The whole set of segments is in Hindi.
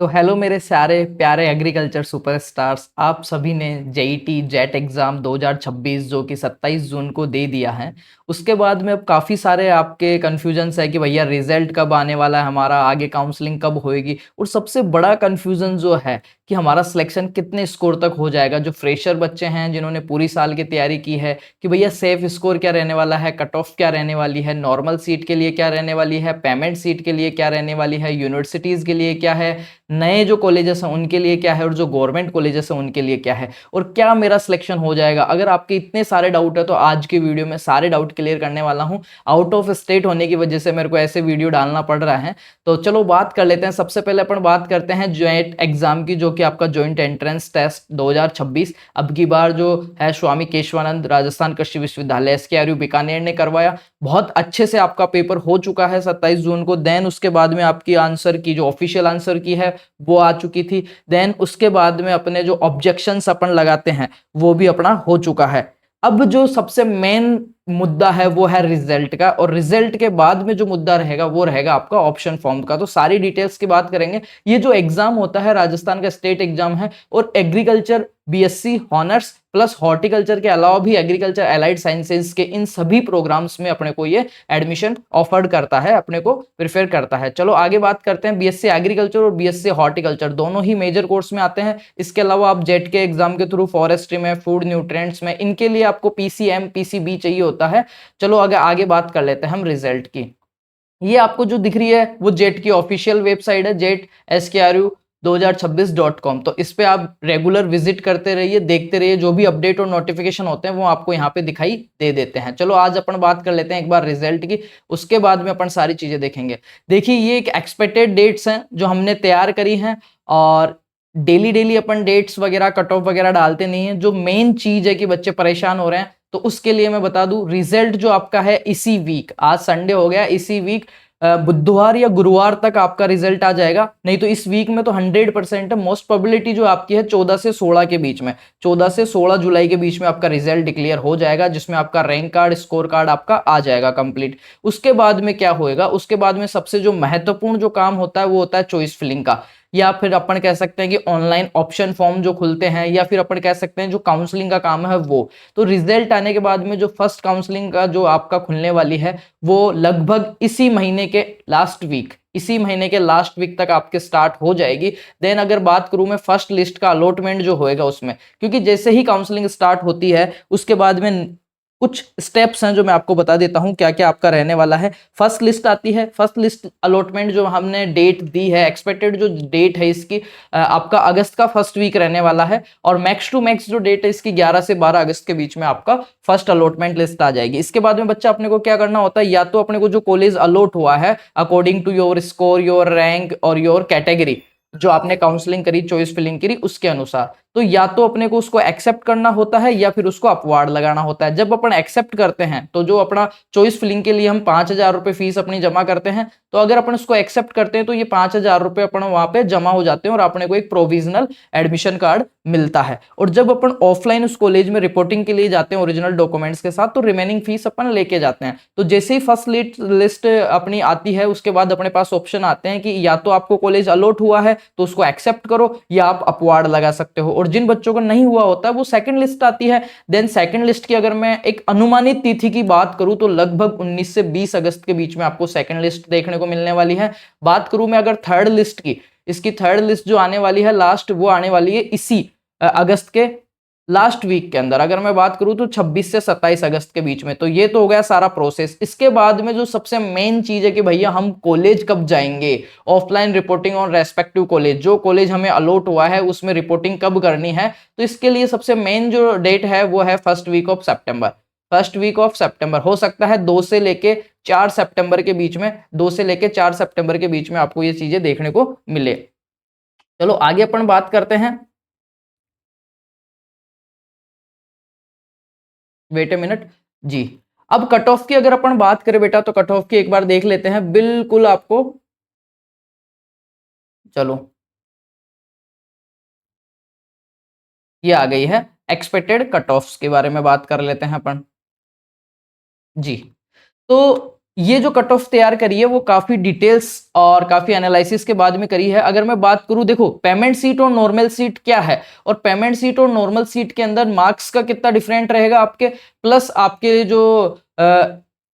तो हेलो मेरे सारे प्यारे एग्रीकल्चर सुपरस्टार्स, आप सभी ने जेईटी जेट एग्ज़ाम 2026 जो कि 27 जून को दे दिया है। उसके बाद में अब काफ़ी सारे आपके कन्फ्यूजन्स है कि भैया रिज़ल्ट कब आने वाला है हमारा, आगे काउंसलिंग कब होएगी और सबसे बड़ा कन्फ्यूज़न जो है कि हमारा सिलेक्शन कितने स्कोर तक हो जाएगा। जो फ्रेशर बच्चे हैं जिन्होंने पूरी साल की तैयारी की है कि भैया सेफ स्कोर क्या रहने वाला है, कट ऑफ क्या रहने वाली है, नॉर्मल सीट के लिए क्या रहने वाली है, पेमेंट सीट के लिए क्या रहने वाली है, यूनिवर्सिटीज़ के लिए क्या है, नए जो कॉलेजेस हैं उनके लिए क्या है और जो गवर्नमेंट कॉलेजेस हैं उनके लिए क्या है और क्या मेरा सिलेक्शन हो जाएगा। अगर आपके इतने सारे डाउट है तो आज की वीडियो में सारे डाउट क्लियर करने वाला हूं। आउट ऑफ स्टेट होने की वजह से मेरे को ऐसे वीडियो डालना पड़ रहा है। तो चलो बात कर लेते हैं। सबसे पहले अपन बात करते हैं ज्वाइंट एग्जाम की, जो कि आपका ज्वाइंट एंट्रेंस टेस्ट 2026 अब की बार जो है स्वामी केशवानंद राजस्थान कृषि विश्वविद्यालय SKRU बीकानेर ने करवाया। बहुत अच्छे से आपका पेपर हो चुका है 27 जून को। देन उसके बाद में आपकी आंसर की जो ऑफिशियल आंसर की है वो आ चुकी थी। देन उसके बाद में अपने जो ऑब्जेक्शंस अपन लगाते हैं वो भी अपना हो चुका है। अब जो सबसे मेन मुद्दा है वो है रिजल्ट का, और रिजल्ट के बाद में जो मुद्दा रहेगा वो रहेगा आपका ऑप्शन फॉर्म का। तो सारी डिटेल्स की बात करेंगे। ये जो एग्जाम होता है राजस्थान का स्टेट एग्जाम है, और agriculture BSc honours plus horticulture के अलावा भी एग्रीकल्चर एलाइड साइंसेज के इन सभी प्रोग्राम्स में अपने को ये एडमिशन ऑफर्ड करता है, अपने को प्रिफेयर करता है। चलो आगे बात करते हैं। BSc एग्रीकल्चर और BSc हॉर्टिकल्चर दोनों ही मेजर कोर्स में आते हैं। इसके अलावा आप जेट के एग्जाम के थ्रू फॉरेस्ट्री में, फूड न्यूट्रिएंट्स में, इनके लिए आपको PCM PCB चाहिए होता है। चलो आगे बात कर लेते हैं हम रिजल्ट की। ये आपको जो दिख रही है वो जेट की ऑफिशियल वेबसाइट है, जेट SKRU 2026.com। तो इस पे आप रेगुलर विजिट करते रहिए, देखते रहिए, जो भी अपडेट और नोटिफिकेशन होते हैं वो आपको यहाँ पे दिखाई दे देते हैं। चलो आज अपन बात कर लेते हैं एक बार रिजल्ट की, उसके बाद में अपन सारी चीजें देखेंगे। देखिए ये एक एक्सपेक्टेड डेट्स हैं जो हमने तैयार करी हैं, और डेली डेली अपन डेट्स वगैरह कट ऑफ वगैरह डालते नहीं है। जो मेन चीज है कि बच्चे परेशान हो रहे हैं, तो उसके लिए मैं बता दूं रिजल्ट जो आपका है इसी वीक, आज संडे हो गया, इसी वीक बुधवार या गुरुवार तक आपका रिजल्ट आ जाएगा। नहीं तो इस वीक में तो 100% है। मोस्ट प्रोबेबिलिटी जो आपकी है 14 से 16 के बीच में, 14 से 16 जुलाई के बीच में आपका रिजल्ट डिक्लेयर हो जाएगा, जिसमें आपका रैंक कार्ड, स्कोर कार्ड आपका आ जाएगा कंप्लीट। उसके बाद में क्या होएगा, उसके बाद में सबसे जो महत्वपूर्ण जो काम होता है वो होता है चॉइस फिलिंग का, या फिर अपन कह सकते हैं कि ऑनलाइन ऑप्शन फॉर्म जो खुलते हैं, या फिर अपन कह सकते हैं जो काउंसलिंग का काम है वो। तो रिजल्ट आने के बाद में जो फर्स्ट काउंसलिंग का जो आपका खुलने वाली है वो लगभग इसी महीने के लास्ट वीक, इसी महीने के लास्ट वीक तक आपके स्टार्ट हो जाएगी। देन अगर बात करूं मैं फर्स्ट लिस्ट का अलॉटमेंट जो होएगा उसमें, क्योंकि जैसे ही काउंसलिंग स्टार्ट होती है उसके बाद में कुछ स्टेप्स हैं जो मैं आपको बता देता हूं क्या क्या आपका रहने वाला है। फर्स्ट लिस्ट आती है, फर्स्ट लिस्ट अलॉटमेंट जो हमने डेट दी है, एक्सपेक्टेड जो डेट है इसकी आपका अगस्त का फर्स्ट वीक रहने वाला है, और मैक्स टू मैक्स जो डेट है इसकी 11 से 12 अगस्त के बीच में आपका फर्स्ट अलॉटमेंट लिस्ट आ जाएगी। इसके बाद में बच्चा अपने को क्या करना होता है, या तो अपने को जो कॉलेज अलॉट हुआ है according to your score, your rank और योर कैटेगरी, जो आपने काउंसलिंग करी, चॉइस फिलिंग करी, उसके अनुसार, तो या तो अपने को उसको एक्सेप्ट करना होता है या फिर उसको अपवार्ड लगाना होता है। जब अपन एक्सेप्ट करते हैं तो जो अपना चॉइस फिलिंग के लिए हम 5,000 रुपए फीस अपनी जमा करते हैं, तो अगर अपन उसको एक्सेप्ट करते हैं तो ये 5,000 रुपए अपन वहां पे जमा हो जाते हैं और अपने को एक प्रोविजनल एडमिशन कार्ड मिलता है। और जब अपन ऑफलाइन उस कॉलेज में रिपोर्टिंग के लिए जाते हैं ओरिजिनल डॉक्यूमेंट्स के साथ, तो रिमेनिंग फीस अपन लेके जाते हैं। तो जैसे ही फर्स्ट लिस्ट अपनी आती है उसके बाद अपने पास ऑप्शन आते हैं कि या तो आपको कॉलेज अलॉट हुआ है तो उसको एक्सेप्ट करो, या आप अपवार्ड लगा सकते हो। और जिन बच्चों को नहीं हुआ होता है वो सेकंड लिस्ट आती है। देन सेकंड लिस्ट की अगर मैं एक अनुमानित तिथि की बात करूं तो लगभग 19 से 20 अगस्त के बीच में आपको सेकंड लिस्ट देखने को मिलने वाली है। बात करूं मैं अगर थर्ड लिस्ट की, इसकी थर्ड लिस्ट जो आने वाली है लास्ट, वो आने वाली है इसी अगस्त के लास्ट वीक के अंदर। अगर मैं बात करूं तो 26 से 27 अगस्त के बीच में। तो ये तो हो गया सारा प्रोसेस। इसके बाद में जो सबसे मेन चीज है कि भैया हम कॉलेज कब जाएंगे, offline reporting on respective college, जो कॉलेज हमें अलॉट हुआ है उसमें रिपोर्टिंग कब करनी है। तो इसके लिए सबसे मेन जो डेट है वो है first week of September. First week of सितंबर हो सकता है 2 से लेके 4 सितंबर के बीच में, 2 से लेके 4 सितंबर के बीच में आपको ये चीजें देखने को मिले। चलो आगे अपन बात करते हैं। वेट ए मिनट जी। अब कट ऑफ की अगर अपन बात करें बेटा, तो कट ऑफ की एक बार देख लेते हैं बिल्कुल आपको। चलो ये आ गई है, एक्सपेक्टेड कट ऑफ्स के बारे में बात कर लेते हैं अपन जी। तो ये जो कट ऑफ तैयार करी है वो काफी डिटेल्स और काफी एनालिसिस के बाद में करी है। अगर मैं बात करूं, देखो पेमेंट सीट और नॉर्मल सीट क्या है, और पेमेंट सीट और नॉर्मल सीट के अंदर मार्क्स का कितना डिफरेंट रहेगा आपके, प्लस आपके जो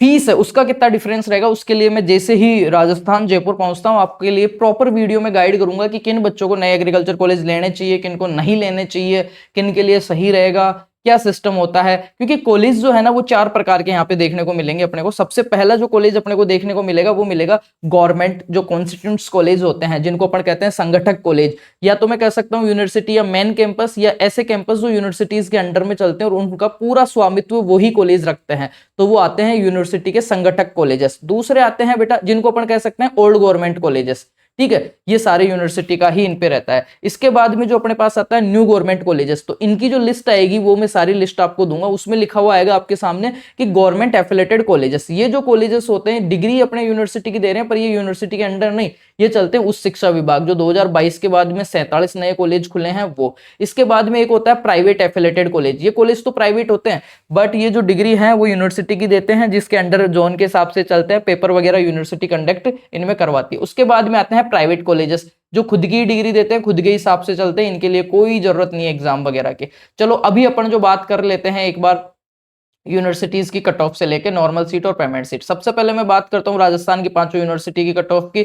फीस है उसका कितना डिफरेंस रहेगा, उसके लिए मैं जैसे ही राजस्थान जयपुर पहुंचता हूं आपके लिए प्रॉपर वीडियो में गाइड करूंगा कि किन बच्चों को नए एग्रीकल्चर कॉलेज लेने चाहिए, किन को नहीं लेने चाहिए, किन के लिए सही रहेगा, क्या सिस्टम होता है। क्योंकि कॉलेज जो है ना वो चार प्रकार के यहाँ पे देखने को मिलेंगे अपने को। सबसे पहला जो कॉलेज अपने को देखने को मिलेगा वो मिलेगा गवर्नमेंट जो कॉन्स्टिट्यूंट्स कॉलेज होते हैं, जिनको अपन कहते हैं संगठक कॉलेज, या तो मैं कह सकता हूँ यूनिवर्सिटी या मेन कैंपस, या ऐसे कैंपस जो यूनिवर्सिटीज के अंडर में चलते हैं और उनका पूरा स्वामित्व वही कॉलेज रखते हैं, तो वो आते हैं यूनिवर्सिटी के संगठक कॉलेजेस। दूसरे आते हैं बेटा जिनको अपन कह सकते हैं ओल्ड गवर्नमेंट कॉलेजेस, ठीक है, ये सारे यूनिवर्सिटी का ही इन पे रहता है। इसके बाद में जो अपने पास आता है न्यू गवर्नमेंट कॉलेजेस, तो इनकी जो लिस्ट आएगी वो मैं सारी लिस्ट आपको दूंगा, उसमें लिखा हुआ आएगा आपके सामने कि गवर्नमेंट एफिलेटेड कॉलेजेस। ये जो कॉलेजेस होते हैं डिग्री अपने यूनिवर्सिटी की दे रहे हैं, पर ये यूनिवर्सिटी के अंडर नहीं, ये चलते हैं उस शिक्षा विभाग जो 2022 के बाद में 47 नए कॉलेज खुले हैं वो। इसके बाद में एक होता है प्राइवेट एफिलेटेड कॉलेज। ये कॉलेज तो प्राइवेट होते हैं बट ये जो डिग्री है वो यूनिवर्सिटी की देते हैं, जिसके अंडर जोन के हिसाब से चलते हैं, पेपर वगैरह यूनिवर्सिटी कंडक्ट इनमें करवाती है। उसके बाद में आते हैं प्राइवेट कॉलेजेस जो खुद की डिग्री देते हैं, खुद के हिसाब से चलते हैं, इनके लिए कोई जरूरत नहीं है एग्जाम वगैरह की। चलो अभी अपन जो बात कर लेते हैं एक बार यूनिवर्सिटीज की कट ऑफ से लेके नॉर्मल सीट और पेमेंट सीट। सबसे पहले मैं बात करता हूँ राजस्थान की पांचों यूनिवर्सिटी की कट ऑफ की।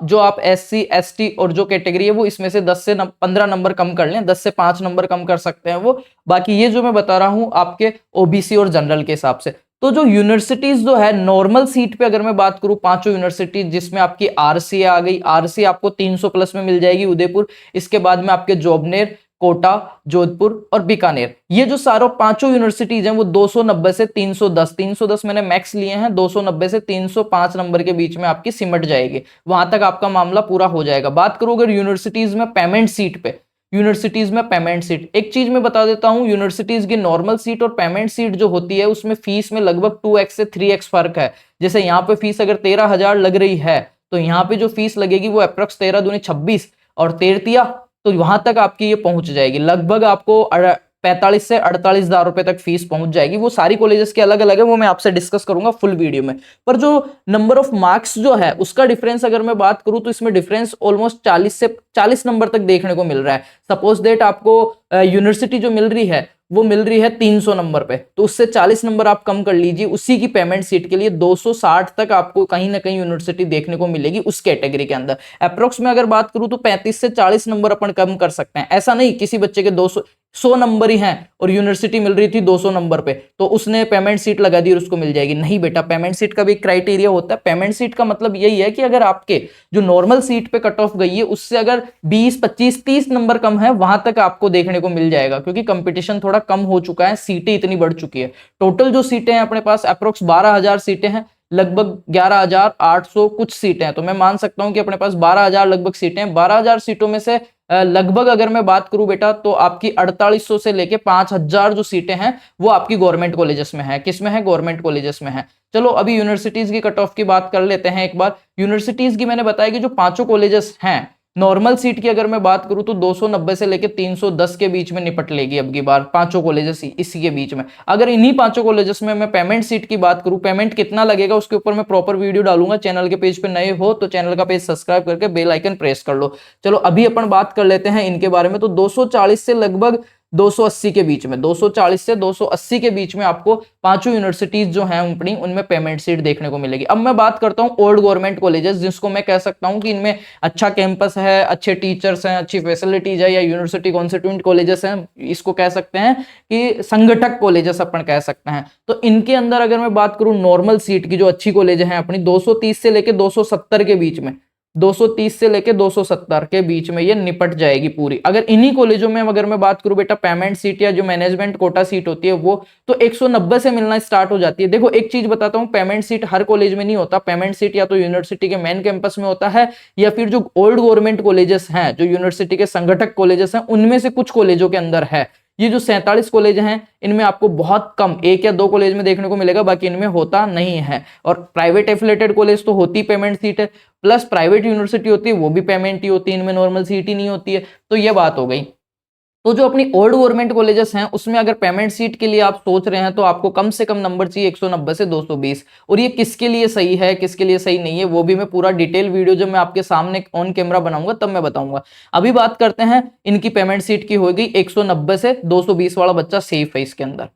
जो आप SC ST और जो कैटेगरी है वो इसमें से 10 से 15 नंबर कम कर लें, 10 से 5 नंबर कम कर सकते हैं वो। बाकी ये जो मैं बता रहा हूँ आपके OBC और जनरल के हिसाब से। तो जो यूनिवर्सिटीज जो है नॉर्मल सीट पे अगर मैं बात करूं, पांचों यूनिवर्सिटी जिसमें आपकी RC आ गई, RC आपको 300 प्लस में मिल जाएगी उदयपुर। इसके बाद में आपके जोबनेर, कोटा, जोधपुर और बीकानेर, ये जो सारों पांचों यूनिवर्सिटीज हैं वो 290 से 310, 310 मैंने मैक्स लिए हैं, 290 से 305 नंबर के बीच में आपकी सिमट जाएगी, वहां तक आपका मामला पूरा हो जाएगा। बात करो अगर यूनिवर्सिटीज में पेमेंट सीट पे, यूनिवर्सिटीज में पेमेंट सीट, एक चीज मैं बता देता हूं, यूनिवर्सिटीज की नॉर्मल सीट और पेमेंट सीट जो होती है उसमें फीस में लगभग 2x से 3x फर्क है। जैसे यहाँ पे फीस अगर 13,000 लग रही है तो यहाँ पे जो फीस लगेगी वो अप्रोक्स 13 दूनी 26 और 13 तो वहां तक आपकी ये पहुंच जाएगी, लगभग आपको 45 से 48,000 रुपए तक फीस पहुंच जाएगी। वो सारी कॉलेजेस के अलग अलग है, वो मैं आपसे डिस्कस करूंगा फुल वीडियो में। पर जो नंबर ऑफ मार्क्स जो है उसका डिफरेंस अगर मैं बात करूं तो इसमें डिफरेंस ऑलमोस्ट 40 से 40 नंबर तक देखने को मिल रहा है। सपोज दैट आपको यूनिवर्सिटी जो मिल रही है वो मिल रही है 300 नंबर पे, तो उससे 40 नंबर आप कम कर लीजिए, उसी की पेमेंट सीट के लिए 260 तक आपको कहीं ना कहीं यूनिवर्सिटी देखने को मिलेगी उस कैटेगरी के अंदर। अप्रोक्स में अगर बात करूं तो 35 से 40 नंबर अपन कम कर सकते हैं। ऐसा नहीं किसी बच्चे के 100 नंबर ही हैं और यूनिवर्सिटी मिल रही थी 200 नंबर पे तो उसने पेमेंट सीट लगा दी और उसको मिल जाएगी, नहीं बेटा, पेमेंट सीट का भी क्राइटेरिया होता है। पेमेंट सीट का मतलब यही है कि अगर आपके जो नॉर्मल सीट पे कट ऑफ गई है उससे अगर 20, 25, 30 नंबर कम है वहां तक आपको देखने को मिल जाएगा, क्योंकि कंपटीशन थोड़ा कम हो चुका है, सीटें इतनी बढ़ चुकी है। टोटल जो सीटें हैं अपने पास अप्रोक्स 12,000 सीटें हैं, लगभग 11,800 कुछ सीटें हैं, तो मैं मान सकता हूं कि अपने पास 12,000 लगभग सीटें हैं। 12,000 सीटों में से लगभग अगर मैं बात करूं बेटा तो आपकी 4800 से लेके 5,000 जो सीटें हैं वो आपकी गवर्नमेंट कॉलेजेस में है। किस में है? गवर्नमेंट कॉलेजेस में है। चलो अभी यूनिवर्सिटीज की कट ऑफ की बात कर लेते हैं एक बार। यूनिवर्सिटीज की मैंने बताया कि जो पांचों कॉलेजेस हैं नॉर्मल सीट की अगर मैं बात करूं तो 290 से लेके 310 के बीच में निपट लेगी अब की बार पांचों कॉलेजेस इसी के बीच में। अगर इन्हीं पांचों कॉलेजेस में मैं पेमेंट सीट की बात करूं, पेमेंट कितना लगेगा उसके ऊपर मैं प्रॉपर वीडियो डालूंगा। चैनल के पेज पे नए हो तो चैनल का पेज सब्सक्राइब करके बेल आइकन प्रेस कर लो। चलो अभी अपन बात कर लेते हैं इनके बारे में। तो 240 से लगभग 280 के बीच में, 240 से 280 के बीच में आपको पांचों यूनिवर्सिटीज जो हैं अपनी उनमें पेमेंट सीट देखने को मिलेगी। अब मैं बात करता हूं ओल्ड गवर्नमेंट कॉलेजेस, जिसको मैं कह सकता हूं कि इनमें अच्छा कैंपस है, अच्छे टीचर्स हैं, अच्छी फैसिलिटीज है, या यूनिवर्सिटी कॉन्स्टिट्यूएंट कॉलेजेस हैं, इसको कह सकते हैं कि संगठक कॉलेजेस अपन कह सकते हैं। तो इनके अंदर अगर मैं बात करूं नॉर्मल सीट की जो अच्छी कॉलेज हैं अपनी 230 से लेके 270 के बीच में, 230 से लेके 270 के बीच में ये निपट जाएगी पूरी। अगर इन्हीं कॉलेजों में अगर मैं बात करूं बेटा पेमेंट सीट या जो मैनेजमेंट कोटा सीट होती है वो तो 190 से मिलना स्टार्ट हो जाती है। देखो एक चीज बताता हूं, पेमेंट सीट हर कॉलेज में नहीं होता। पेमेंट सीट या तो यूनिवर्सिटी के मेन कैंपस में होता है या फिर जो ओल्ड गवर्नमेंट कॉलेजेस हैं, जो यूनिवर्सिटी के संगठक कॉलेजेस हैं, उनमें से कुछ कॉलेजों के अंदर है। ये जो 47 कॉलेज हैं इनमें आपको बहुत कम 1 या 2 कॉलेज में देखने को मिलेगा, बाकी इनमें होता नहीं है। और प्राइवेट एफिलेटेड कॉलेज तो होती पेमेंट सीट है, प्लस प्राइवेट यूनिवर्सिटी होती है वो भी पेमेंट ही होती है, इनमें नॉर्मल सीट ही नहीं होती है। तो ये बात हो गई। तो जो अपनी ओल्ड गवर्नमेंट कॉलेजेस हैं उसमें अगर पेमेंट सीट के लिए आप सोच रहे हैं तो आपको कम से कम नंबर चाहिए 190 से 220। और ये किसके लिए सही है किसके लिए सही नहीं है वो भी मैं पूरा डिटेल वीडियो जब मैं आपके सामने ऑन कैमरा बनाऊंगा तब मैं बताऊंगा। अभी बात करते हैं इनकी पेमेंट सीट की होगी 190 से 220 वाला बच्चा सेफ है इसके अंदर।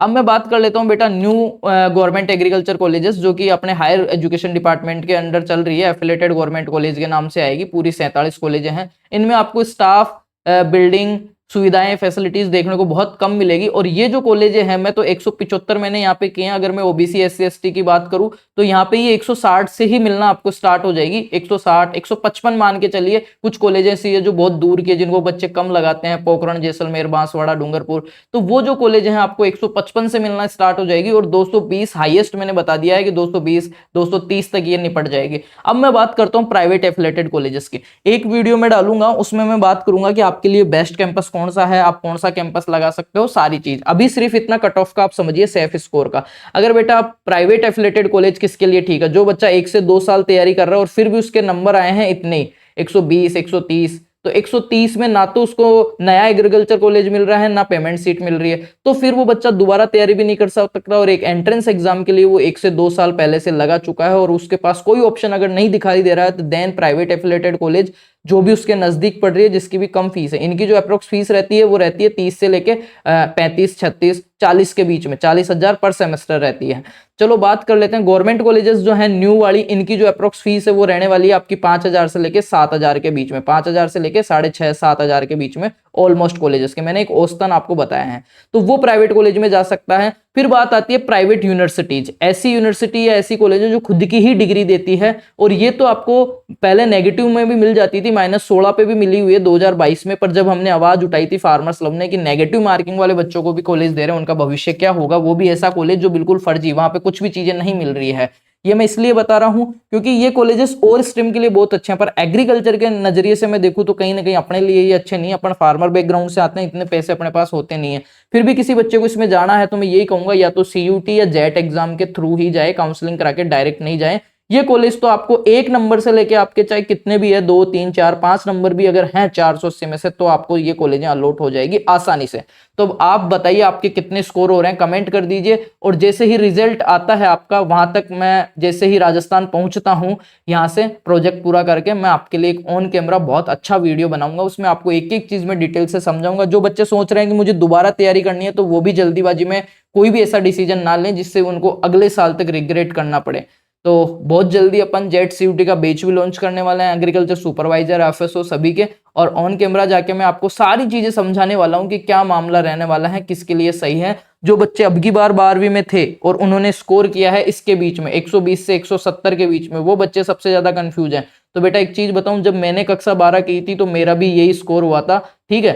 अब मैं बात कर लेता हूं बेटा न्यू गवर्नमेंट एग्रीकल्चर कॉलेजेस जो कि अपने हायर एजुकेशन डिपार्टमेंट के अंडर चल रही है, एफिलेटेड गवर्नमेंट कॉलेज के नाम से आएगी, पूरी 47 कॉलेज हैं। इनमें आपको स्टाफ बिल्डिंग सुविधाएं फैसिलिटीज देखने को बहुत कम मिलेगी। और ये जो कॉलेज हैं मैं तो 175 मैंने यहाँ पे किए हैं। अगर मैं ओबीसी एससी एसटी की बात करूं तो यहाँ पे ये 160 से ही मिलना आपको स्टार्ट हो जाएगी। 160 155 मान के चलिए। कुछ कॉलेज ऐसी है जो बहुत दूर के जिनको बच्चे कम लगाते हैं, पोखरण जैसलमेर बांसवाड़ा डूंगरपुर, तो वो जो कॉलेज हैं आपको 155 से मिलना स्टार्ट हो जाएगी। और 220 हाईएस्ट मैंने बता दिया है कि 220 230 तक ये निपट जाएगी। अब मैं बात करता हूँ प्राइवेट एफिलेटेड कॉलेजेस की। एक वीडियो में डालूंगा उसमें मैं बात करूंगा कि आपके लिए बेस्ट कैंपस कौन सा है, आप कौन सा कैंपस लगा सकते हो, सारी चीज। अभी सिर्फ इतना कट ऑफ का आप समझिए सेफ स्कोर का। अगर बेटा आप प्राइवेट एफिलेटेड कॉलेज किसके लिए ठीक है, जो बच्चा 1 से 2 साल तैयारी कर रहा है और फिर भी उसके नंबर आए हैं इतने 120 130, तो 130 में ना तो उसको नया एग्रीकल्चर कॉलेज मिल रहा है ना पेमेंट सीट मिल रही है, तो फिर वो बच्चा दोबारा तैयारी भी नहीं कर सकता। और एक एंट्रेंस एग्जाम के लिए वो 1 से 2 साल पहले से लगा चुका है और उसके पास कोई ऑप्शन अगर नहीं दिखाई दे रहा है तो देन प्राइवेट एफिलेटेड कॉलेज जो भी उसके नजदीक पड़ रही है, जिसकी भी कम फीस है, इनकी जो अप्रोक्स फीस रहती है वो रहती है 30 से लेके 35 36 40 के बीच में, 40,000 पर सेमेस्टर रहती है। चलो बात कर लेते हैं गवर्नमेंट कॉलेजेस जो है न्यू वाली, इनकी जो अप्रोक्स फीस है वो रहने वाली है आपकी 5,000 से लेके 7,000 के बीच में, 5,000 से लेके 6,500 7,000 के बीच में ऑलमोस्ट कॉलेजेस के, मैंने एक औसतन आपको बताया है। तो वो प्राइवेट कॉलेज में जा सकता है। फिर बात आती है प्राइवेट यूनिवर्सिटीज, ऐसी यूनिवर्सिटी या ऐसी कॉलेज जो खुद की ही डिग्री देती है। और ये तो आपको पहले नेगेटिव में भी मिल जाती थी, -16 पे भी मिली हुई है 2022 में, पर जब हमने आवाज उठाई थी फार्मर्स क्लब ने कि नेगेटिव मार्किंग वाले बच्चों को भी कॉलेज दे रहे हैं, उनका भविष्य क्या होगा, वो भी ऐसा कॉलेज जो बिल्कुल फर्जी, वहां पे कुछ भी चीजें नहीं मिल रही है। ये मैं इसलिए बता रहा हूं क्योंकि ये कॉलेजेस और स्ट्रीम के लिए बहुत अच्छे हैं, पर एग्रीकल्चर के नजरिए से मैं देखूं तो कहीं ना कहीं अपने लिए ये अच्छे नहीं है। अपन फार्मर बैकग्राउंड से आते हैं, इतने पैसे अपने पास होते नहीं है। फिर भी किसी बच्चे को इसमें जाना है तो मैं यही कहूंगा या तो सीयूटी या जेट एग्जाम के थ्रू ही जाए, काउंसलिंग करा के डायरेक्ट नहीं जाए। ये कॉलेज तो आपको 1 नंबर से लेके आपके चाहे कितने भी है 2 3 4 5 नंबर भी अगर हैं 480 में से, तो आपको ये कॉलेजें अलॉट हो जाएगी आसानी से। तो आप बताइए आपके कितने स्कोर हो रहे हैं, कमेंट कर दीजिए। और जैसे ही रिजल्ट आता है आपका, वहां तक मैं जैसे ही राजस्थान पहुंचता हूं यहां से प्रोजेक्ट पूरा करके, मैं आपके लिए एक ऑन कैमरा बहुत अच्छा वीडियो बनाऊंगा। उसमें आपको एक एक चीज में डिटेल से समझाऊंगा। जो बच्चे सोच रहे हैं कि मुझे दोबारा तैयारी करनी है, तो वो भी जल्दीबाजी में कोई भी ऐसा डिसीजन ना लें जिससे उनको अगले साल तक रिग्रेट करना पड़े। तो बहुत जल्दी अपन जेट सीयूटी का बैच भी लॉन्च करने वाले हैं, एग्रीकल्चर सुपरवाइजर एफएसओ सभी के। और ऑन कैमरा जाके मैं आपको सारी चीजें समझाने वाला हूं कि क्या मामला रहने वाला है, किसके लिए सही है। जो बच्चे अब की बार 12वीं में थे और उन्होंने स्कोर किया है इसके बीच में 120 से 170 के बीच में, वो बच्चे सबसे ज्यादा कंफ्यूज हैं। तो बेटा एक चीज बताऊं, जब मैंने कक्षा 12 की थी तो मेरा भी यही स्कोर हुआ था, ठीक है,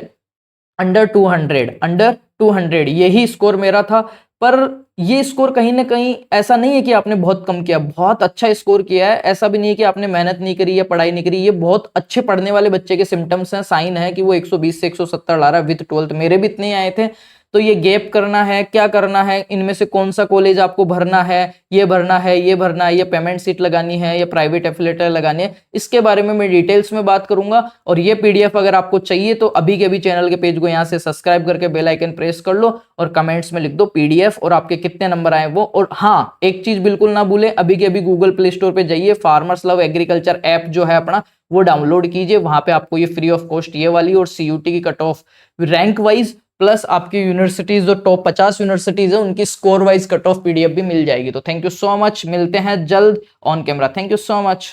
अंडर 200 यही स्कोर मेरा था। पर ये स्कोर कहीं ना कहीं ऐसा नहीं है कि आपने बहुत कम किया, बहुत अच्छा स्कोर किया है। ऐसा भी नहीं है कि आपने मेहनत नहीं करी या पढ़ाई नहीं करी। ये बहुत अच्छे पढ़ने वाले बच्चे के सिम्टम्स हैं, साइन है कि वो 120 से 170 ला रहा है विद 12th। मेरे भी इतने आए थे। तो ये गैप करना है, क्या करना है, इनमें से कौन सा कॉलेज आपको भरना है, ये भरना है, ये भरना है, ये पेमेंट सीट लगानी है, या प्राइवेट एफिलेटर लगानी है, इसके बारे में मैं डिटेल्स में बात करूंगा। और ये पीडीएफ अगर आपको चाहिए तो अभी के अभी चैनल के पेज को यहाँ से सब्सक्राइब करके बेल आइकन प्रेस कर लो और कमेंट्स में लिख दो पीडीएफ और आपके कितने नंबर आए वो। और हाँ, एक चीज बिल्कुल ना भूलें, अभी के अभी गूगल प्ले स्टोर पे जाइए, फार्मर्स लव एग्रीकल्चर ऐप जो है अपना वो डाउनलोड कीजिए। वहां पे आपको ये फ्री ऑफ कॉस्ट ये वाली और सीयूटी की cut off rank wise plus आपकी यूनिवर्सिटीज जो टॉप 50 यूनिवर्सिटीज है उनकी score wise cut off PDF भी मिल जाएगी। तो थैंक यू सो मच, मिलते हैं जल्द on camera. Thank you so much.